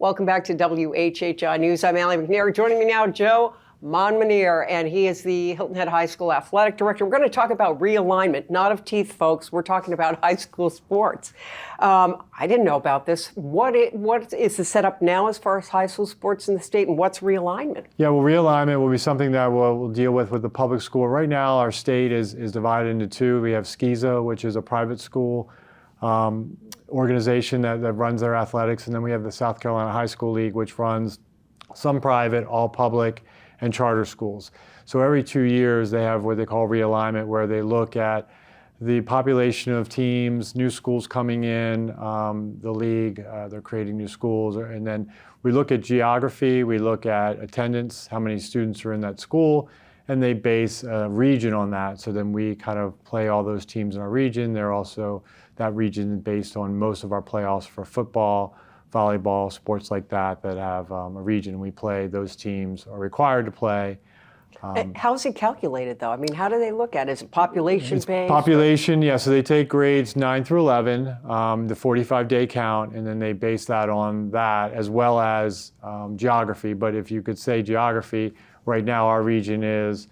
Welcome back to WHHI News. I'm Allie McNair. Joining me now, Joe Monmonier, and he is the Hilton Head High School Athletic Director. We're going to talk about realignment, not of teeth, folks. We're talking about high school sports. I didn't know about this. What is the setup now as far as high school sports in the state, and what's realignment? Yeah, well, realignment will be something that we'll deal with the public school. Right now, our state is divided into two. We have SCISA, which is a private school organization that runs their athletics, and then we have the South Carolina High School League, which runs some private, all public, and charter schools. So every 2 years they have what they call realignment, where they look at the population of teams, new schools coming in, the league, they're creating new schools, and then we look at geography, we look at attendance, how many students are in that school, and they base a region on that. So then we kind of play all those teams in our region. They're also, that region based on most of our playoffs for football, volleyball, sports like that have a region. We play, those teams are required to play. How is it calculated, though? I mean, how do they look at it? Is it population-based? Population, yeah. So they take grades 9 through 11, the 45-day count, and then they base that on that, as well as geography. But if you could say geography, right now our region is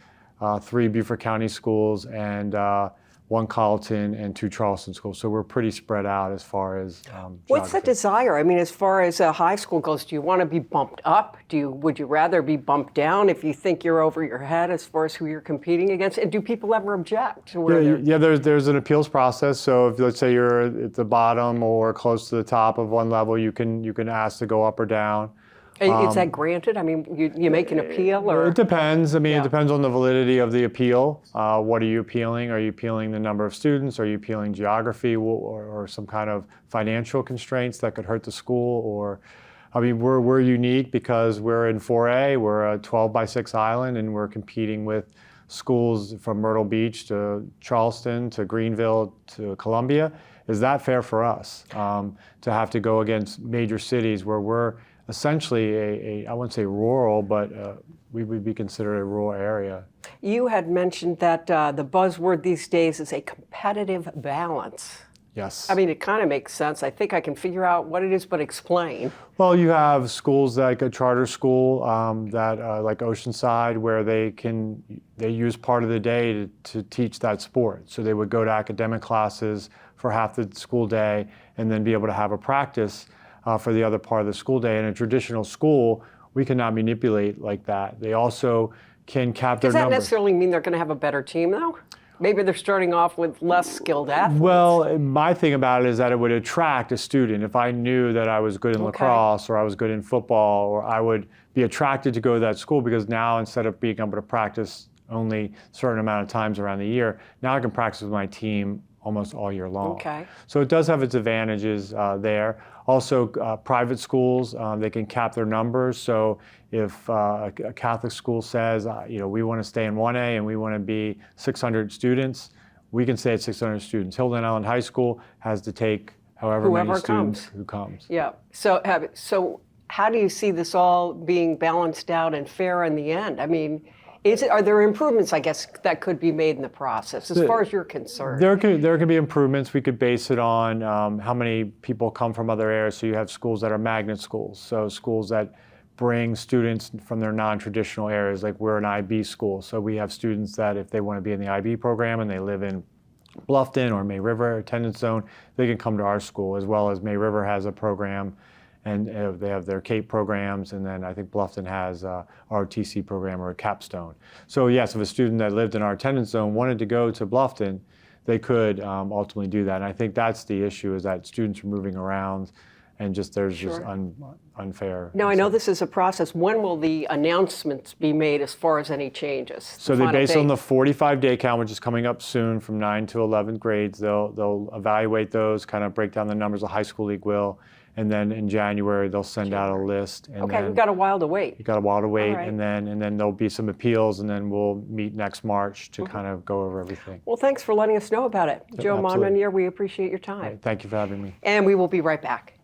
3 Beaufort County schools and 1 Colleton and 2 Charleston schools. So we're pretty spread out as far as What's the desire? I mean, as far as high school goes, do you want to be bumped up? Would you rather be bumped down if you think you're over your head as far as who you're competing against? And do people ever object? Yeah, there's an appeals process. So if, let's say, you're at the bottom or close to the top of one level, you can ask to go up or down. Is that granted? I mean, you make an appeal, or? It depends. I mean, It depends on the validity of the appeal. What are you appealing? Are you appealing the number of students? Are you appealing geography or some kind of financial constraints that could hurt the school? Or, I mean, we're unique because we're in 4A. We're a 12-by-6 island, and we're competing with schools from Myrtle Beach to Charleston to Greenville to Columbia. Is that fair for us to have to go against major cities where we're essentially I wouldn't say rural, but we would be considered a rural area? You had mentioned that the buzzword these days is a competitive balance. Yes. I mean, it kind of makes sense. I think I can figure out what it is, but explain. Well, you have schools like a charter school like Oceanside, where they use part of the day to teach that sport. So they would go to academic classes for half the school day and then be able to have a practice for the other part of the school day. In a traditional school, we cannot manipulate like that. They also can cap their numbers. Does that necessarily mean they're going to have a better team, though? Maybe they're starting off with less skilled athletes. Well, my thing about it is that it would attract a student. If I knew that I was good in lacrosse or I was good in football, or I would be attracted to go to that school, because now instead of being able to practice only a certain amount of times around the year, now I can practice with my team almost all year long. Okay. So it does have its advantages there. Also, private schools, they can cap their numbers. So if a Catholic school says, we want to stay in 1A and we want to be 600 students, we can stay at 600 students. Hilton Island High School has to take however many students who comes. Yeah. So how do you see this all being balanced out and fair in the end? I mean, are there improvements, I guess, that could be made in the process, as far as you're concerned? There can be improvements. We could base it on how many people come from other areas. So you have schools that are magnet schools, so schools that bring students from their non-traditional areas. Like we're an IB school, so we have students that if they want to be in the IB program and they live in Bluffton or May River attendance zone, they can come to our school, as well as May River has a program. And they have their CAPE programs, and then I think Bluffton has a ROTC program or a capstone. So yes, if a student that lived in our attendance zone wanted to go to Bluffton, they could ultimately do that. And I think that's the issue, is that students are moving around, and there's just unfair. Now, I know this is a process. When will the announcements be made as far as any changes? So they base on the 45-day count, which is coming up soon, from 9 to 11th grades. They'll evaluate those, kind of break down the numbers. The high school league will. And then in January, they'll send out a list. And we've got a while to wait. You've got a while to wait, right. and then there'll be some appeals, and then we'll meet next March to kind of go over everything. Well, thanks for letting us know about it. Joe Absolutely. Monmonier, we appreciate your time. Right, thank you for having me. And we will be right back.